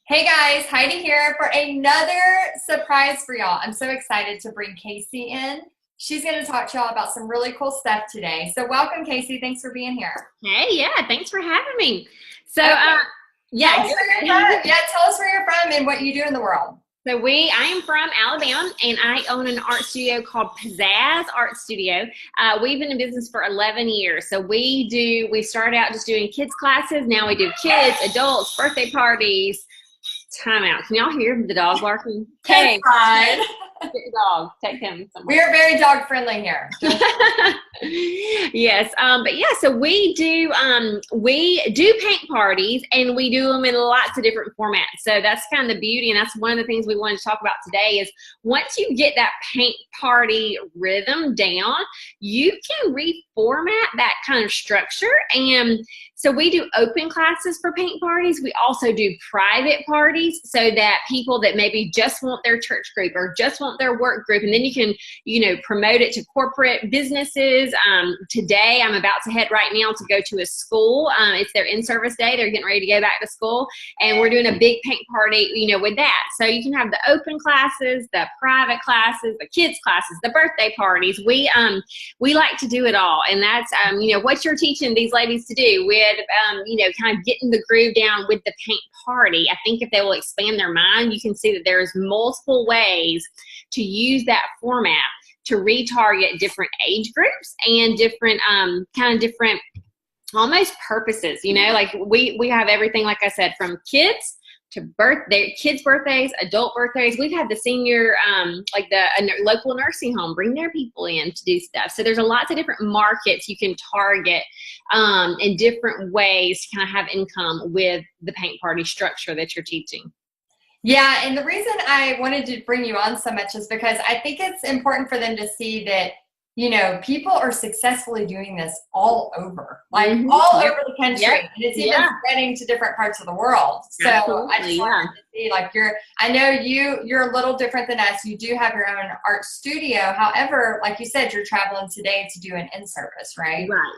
Hey guys, Heidi here for another surprise for y'all. I'm so excited to bring Kasey in. She's going to talk to y'all about some really cool stuff today. So welcome, Kasey. Thanks for being here. Hey, yeah, thanks for having me. So, Okay. yeah, Tell us where you're from. Yeah, tell us where you're from and what you do in the world. I am from Alabama, and I own an art studio called Pizzazz Art Studio. We've been in business for 11 years. So we started out just doing kids classes. Now we do kids, adults, birthday parties. Time out. Can y'all hear the dog barking? Hey, fine. Get the dog. Take him somewhere. We are very dog friendly here. Yes, but yeah, so we do paint parties, and we do them in lots of different formats. So that's kind of the beauty, and that's one of the things we wanted to talk about today is once you get that paint party rhythm down, you can reformat that kind of structure. And so we do open classes for paint parties. We also do private parties so that people that maybe just want their church group or just want their work group, and then you can, promote it to corporate businesses. Today, I'm about to head right now to go to a school. It's their in-service day. They're getting ready to go back to school, and we're doing a big paint party, with that. So you can have the open classes, the private classes, the kids classes, the birthday parties. We like to do it all, and that's what you're teaching these ladies to do with kind of getting the groove down with the paint party. I think if they will expand their mind, you can see that there's multiple ways to use that format to retarget different age groups and different different almost purposes. Like we have everything, like I said, from kids to kids' birthdays, adult birthdays. We've had the senior, local nursing home bring their people in to do stuff. So there's lots of different markets you can target in different ways to kind of have income with the paint party structure that you're teaching. Yeah, and the reason I wanted to bring you on so much is because I think it's important for them to see that, people are successfully doing this all over, all over the country. Yep. And it's even spreading to different parts of the world. So Absolutely, I just wanted to see, I know you're a little different than us. You do have your own art studio. However, like you said, you're traveling today to do an in-service, right? Right.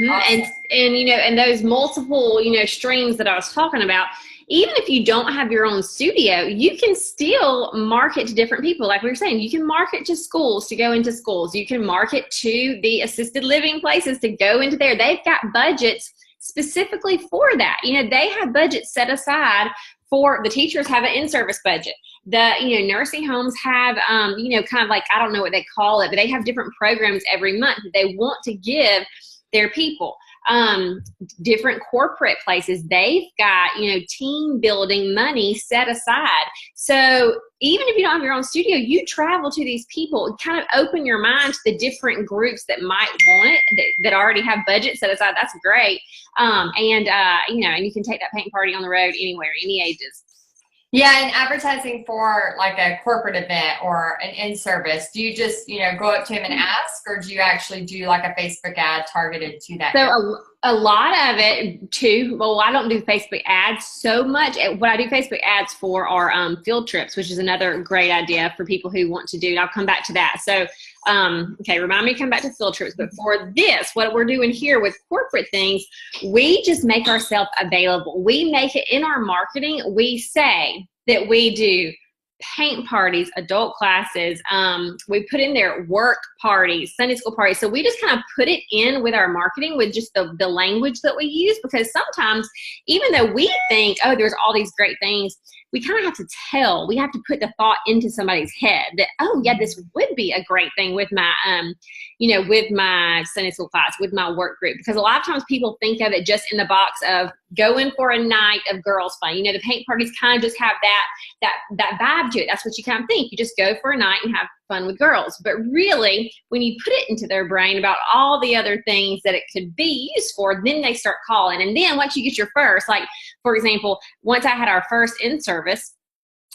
Awesome. And those multiple, streams that I was talking about, even if you don't have your own studio, you can still market to different people. Like we were saying, you can market to schools to go into schools. You can market to the assisted living places to go into there. They've got budgets specifically for that. They have budgets set aside for the teachers have an in-service budget. The, nursing homes have, kind of like, I don't know what they call it, but they have different programs every month that they want to give their people. Different corporate places, they've got, team building money set aside. So even if you don't have your own studio, you travel to these people, kind of open your mind to the different groups that might want it, that already have budget set aside. That's great. And you can take that paint party on the road anywhere, any ages. Yeah, and advertising for like a corporate event or an in-service, do you just, go up to him and ask, or do you actually do like a Facebook ad targeted to that? So a lot of it too, well, I don't do Facebook ads so much. What I do Facebook ads for are field trips, which is another great idea for people who want to do, and I'll come back to that. So, remind me to come back to field trips. But for this, what we're doing here with corporate things, we just make ourselves available. We make it in our marketing. We say that we do paint parties, adult classes. We put in there work parties, Sunday school parties. So we just kind of put it in with our marketing with just the language that we use, because sometimes even though we think, oh, there's all these great things, we kind of have to we have to put the thought into somebody's head that, oh yeah, this would be a great thing with my, with my Sunday school class, with my work group. Because a lot of times people think of it just in the box of going for a night of girls fun. The paint parties kind of just have that vibe to it. That's what you kind of think. You just go for a night and have fun with girls. But really, when you put it into their brain about all the other things that it could be used for, then they start calling. And then once you get your first, like, for example, once I had our first in-service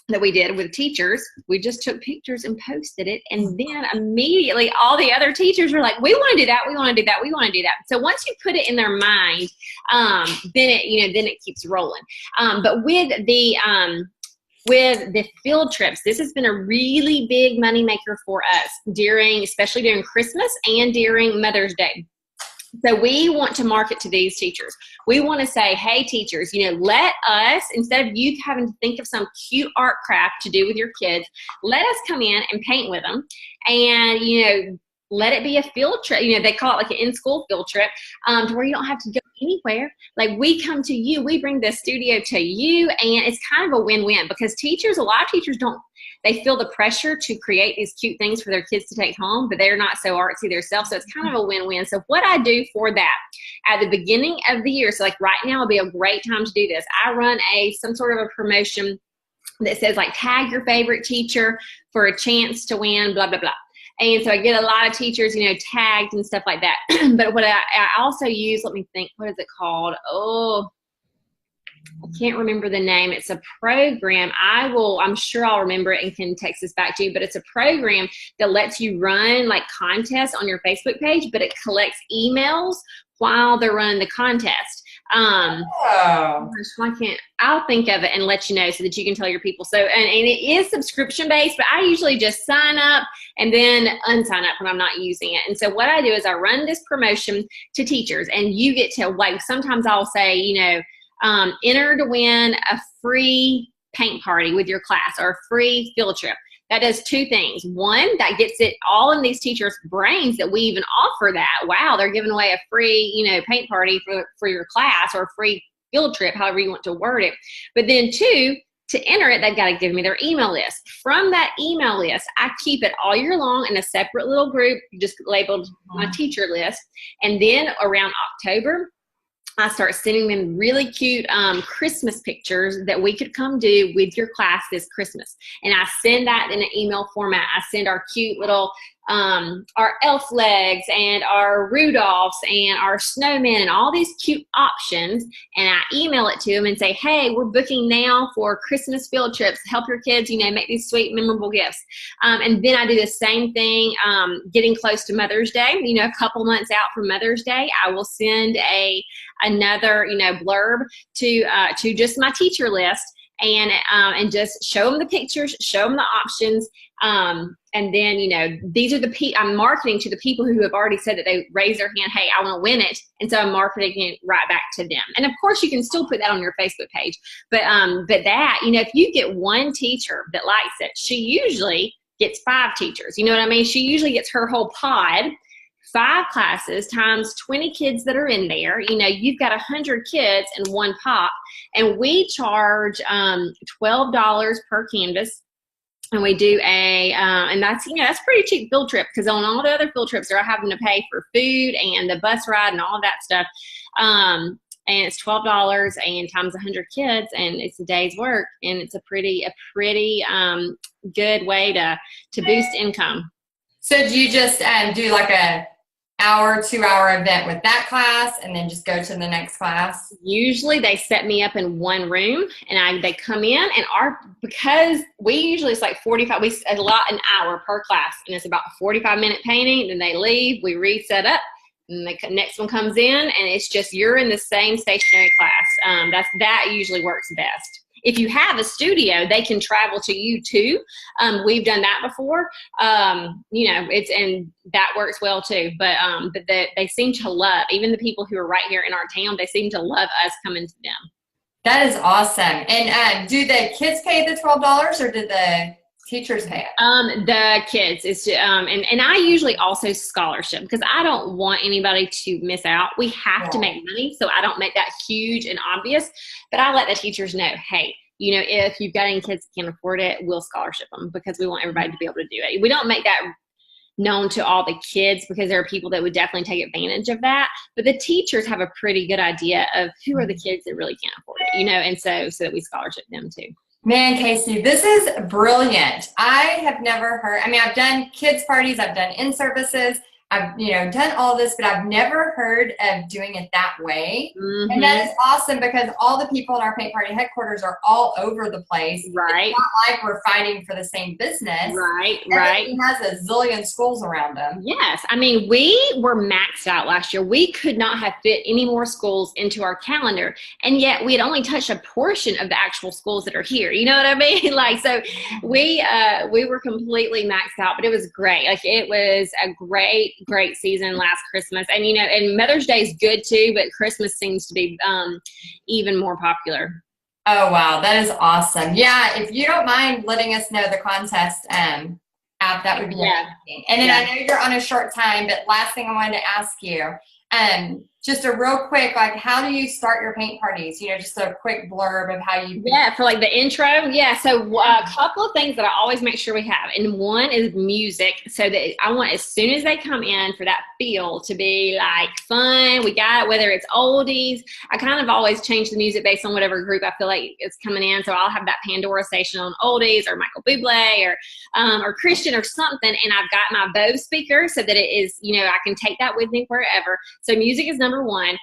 that we did with teachers, we just took pictures and posted it. And then immediately all the other teachers were like, we want to do that. We want to do that. We want to do that. So once you put it in their mind, then it keeps rolling. But with the field trips, this has been a really big moneymaker for us especially during Christmas and during Mother's Day. So we want to market to these teachers. We want to say, hey, teachers, let us, instead of you having to think of some cute art craft to do with your kids, let us come in and paint with them. And, let it be a field trip. They call it like an in-school field trip, to where you don't have to go anywhere. Like, we come to you, we bring the studio to you, and it's kind of a win-win, because a lot of teachers they feel the pressure to create these cute things for their kids to take home, but they're not so artsy themselves. So it's kind of a win-win. So what I do for that at the beginning of the year, so like right now would be a great time to do this. I run some sort of a promotion that says like, tag your favorite teacher for a chance to win, blah, blah, blah. And so I get a lot of teachers, tagged and stuff like that. But what I also use, let me think, what is it called? Oh, I can't remember the name. It's a program. I'm sure I'll remember it and can text this back to you, but it's a program that lets you run like contests on your Facebook page, but it collects emails while they're running the contest. I'll think of it and let you know so that you can tell your people. So, and it is subscription based, but I usually just sign up and then unsign up when I'm not using it. And so what I do is I run this promotion to teachers, and you get to, like, sometimes I'll say, enter to win a free paint party with your class or a free field trip. That does two things. One, that gets it all in these teachers' brains that we even offer that. Wow, they're giving away a free, paint party for your class, or a free field trip, however you want to word it. But then two, to enter it, they've got to give me their email list. From that email list, I keep it all year long in a separate little group, just labeled my teacher list. And then around October, I start sending them really cute Christmas pictures that we could come do with your class this Christmas. And I send that in an email format. I send our cute little, our elf legs and our Rudolphs and our snowmen and all these cute options. And I email it to them and say, hey, we're booking now for Christmas field trips. Help your kids, make these sweet, memorable gifts. And then I do the same thing, getting close to Mother's Day. A couple months out from Mother's Day, I will send another blurb to just my teacher list, and just show them the pictures, show them the options, and then these are I'm marketing to the people who have already said that they raise their hand, hey, I want to win it, and so I'm marketing it right back to them. And of course you can still put that on your Facebook page, but that, if you get one teacher that likes it, she usually gets 5 teachers. You know what I mean? She usually gets her whole pod. 5 classes times 20 kids that are in there. You've got 100 kids in one pop, and we charge $12 per canvas. And we do and that's pretty cheap field trip, because on all the other field trips they're having to pay for food and the bus ride and all of that stuff. And it's $12 and times 100 kids, and it's a day's work, and it's a pretty good way to boost income. So do you just do like a hour, 2-hour event with that class and then just go to the next class? Usually they set me up in one room, and they come in, and because we usually, it's like 45, we allot an hour per class, and it's about a 45-minute painting, then they leave, we reset up, and the next one comes in, and it's just, you're in the same stationary class. That usually works best. If you have a studio, they can travel to you too. We've done that before. And that works well too. But they seem to love, even the people who are right here in our town, they seem to love us coming to them. That is awesome. And do the kids pay the $12, or did the teachers pay it? The kids. And I usually also scholarship, because I don't want anybody to miss out. We have to make money, so I don't make that huge and obvious. But I let the teachers know, hey, if you've got any kids that can't afford it, we'll scholarship them, because we want everybody to be able to do it. We don't make that known to all the kids, because there are people that would definitely take advantage of that. But the teachers have a pretty good idea of who are the kids that really can't afford it, and so that we scholarship them too. Man, Kasey, this is brilliant. I have never heard, I've done kids parties, I've done in-services, I've, done all this, but I've never heard of doing it that way. Mm-hmm. And that is awesome, because all the people in our paint party headquarters are all over the place. Right. It's not like we're fighting for the same business. Right. Everything has a zillion schools around them. Yes. We were maxed out last year. We could not have fit any more schools into our calendar. And yet we had only touched a portion of the actual schools that are here. You know what I mean? So we were completely maxed out, but it was great. It was a great great season last Christmas. And, and Mother's Day is good too, but Christmas seems to be even more popular. Oh, wow. That is awesome. Yeah. If you don't mind letting us know the contest app, that would be amazing. And then I know you're on a short time, but last thing I wanted to ask you, just a real quick, like, how do you start your paint parties? Just a quick blurb of how you. Yeah, for like the intro. Yeah, so a couple of things that I always make sure we have. And one is music. So that I want, as soon as they come in, for that feel to be like fun. We got it, whether it's oldies. I kind of always change the music based on whatever group I feel like is coming in. So I'll have that Pandora station on oldies or Michael Bublé or Christian or something. And I've got my Bose speaker so that it is, I can take that with me wherever. So music is number one.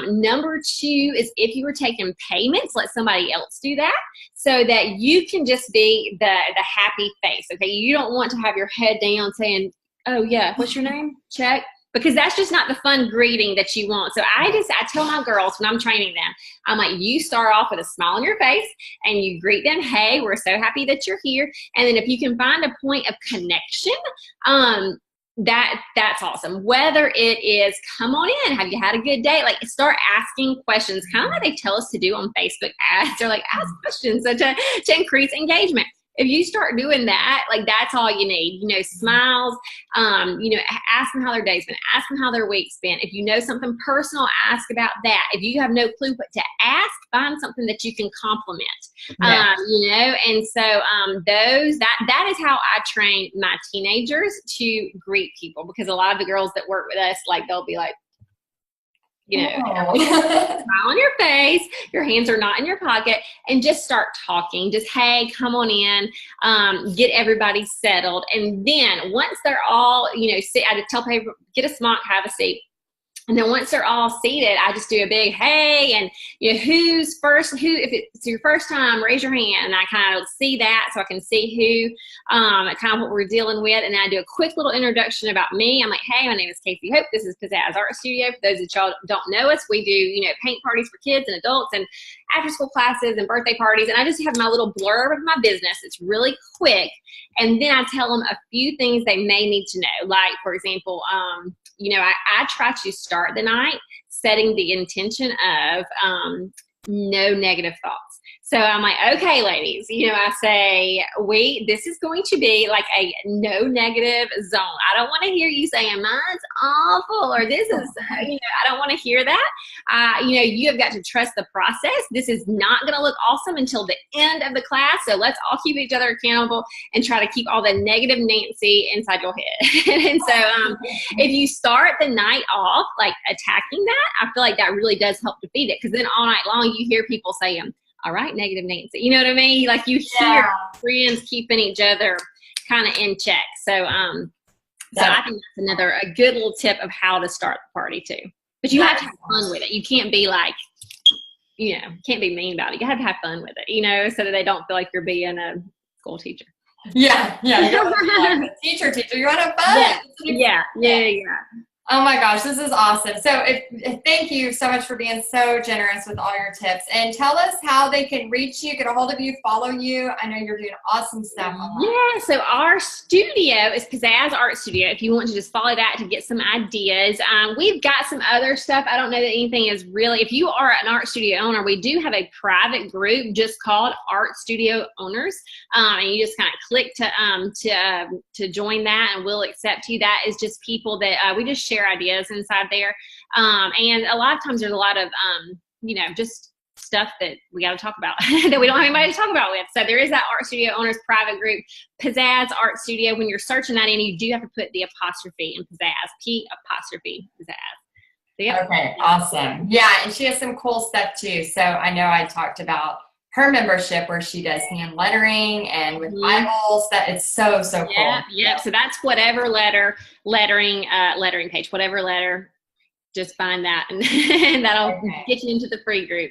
Number two is if you were taking payments, let somebody else do that so that you can just be the happy face. Okay. You don't want to have your head down saying, oh yeah, what's your name? Check. Because that's just not the fun greeting that you want. So I tell my girls when I'm training them, I'm like, you start off with a smile on your face and you greet them. Hey, we're so happy that you're here. And then if you can find a point of connection, that's awesome. Whether it is, come on in, have you had a good day? Like, start asking questions, kind of like they tell us to do on Facebook ads. They're like, ask questions to increase engagement. If you start doing that, like, that's all you need. Smiles, ask them how their day's been, ask them how their week's been. If you know something personal, ask about that. If you have no clue what to ask, find something that you can compliment. And so that is how I train my teenagers to greet people, because a lot of the girls that work with us, like, they'll be like, smile on your face, your hands are not in your pocket, and just start talking. Just, hey, come on in, get everybody settled. And then once they're all, sit, I tell people, get a smock, have a seat. And then once they're all seated, I just do a big, hey, and who's first, if it's your first time, raise your hand. And I kind of see that so I can see who, kind of what we're dealing with. And then I do a quick little introduction about me. I'm like, hey, my name is Kasey Hope. This is Pizzazz Art Studio. For those that y'all don't know us, we do, paint parties for kids and adults and after school classes and birthday parties. And I just have my little blurb of my business. It's really quick. And then I tell them a few things they may need to know. Like, for example, I try to start the night setting the intention of no negative thoughts. So I'm like, okay, ladies, I say, this is going to be like a no negative zone. I don't want to hear you saying mine's awful or this is, I don't want to hear that. You have got to trust the process. This is not going to look awesome until the end of the class. So let's all keep each other accountable and try to keep all the negative Nancy inside your head. And so if you start the night off like attacking that, I feel like that really does help defeat it. Because then all night long you hear people saying, all right, negative Nancy. You know what I mean? Like, you hear friends keeping each other kind of in check. So, so I think that's a good little tip of how to start the party too. But you have to have fun with it. You can't be like, can't be mean about it. You have to have fun with it, so that they don't feel like you're being a school teacher. Yeah. You don't want to be like a teacher. You want to have fun. Yeah. Oh my gosh, this is awesome. So thank you so much for being so generous with all your tips. And tell us how they can reach you, get a hold of you, follow you. I know you're doing awesome stuff online. Yeah, so our studio is Pizzazz Art Studio. If you want to just follow that to get some ideas. We've got some other stuff. I don't know that anything is really, if you are an art studio owner, we do have a private group just called Art Studio Owners. And you just kind of click to join that and we'll accept you. That is just people that we just share ideas inside there. And a lot of times there's a lot of, just stuff that we got to talk about that we don't have anybody to talk about with. So there is that Art Studio Owners private group, Pizzazz Art Studio. When you're searching that in, you do have to put the apostrophe in Pizzazz, P''Pizzazz. So, yep. Okay, awesome. Yeah, and she has some cool stuff too. So I know I talked about her membership where she does hand lettering and with Bibles. That it's so cool. Yeah. So that's whatever lettering page, whatever letter, just find that and that'll get you into the free group.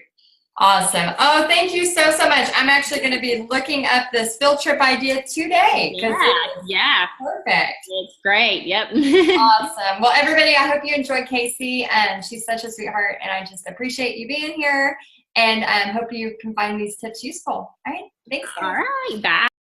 Awesome. Oh, thank you so much. I'm actually going to be looking up this field trip idea today. Yeah. Perfect. It's great. Yep. Awesome. Well, everybody, I hope you enjoyed Kasey. She's such a sweetheart and I just appreciate you being here. And hope you can find these tips useful. All right. Thanks. All right. Bye.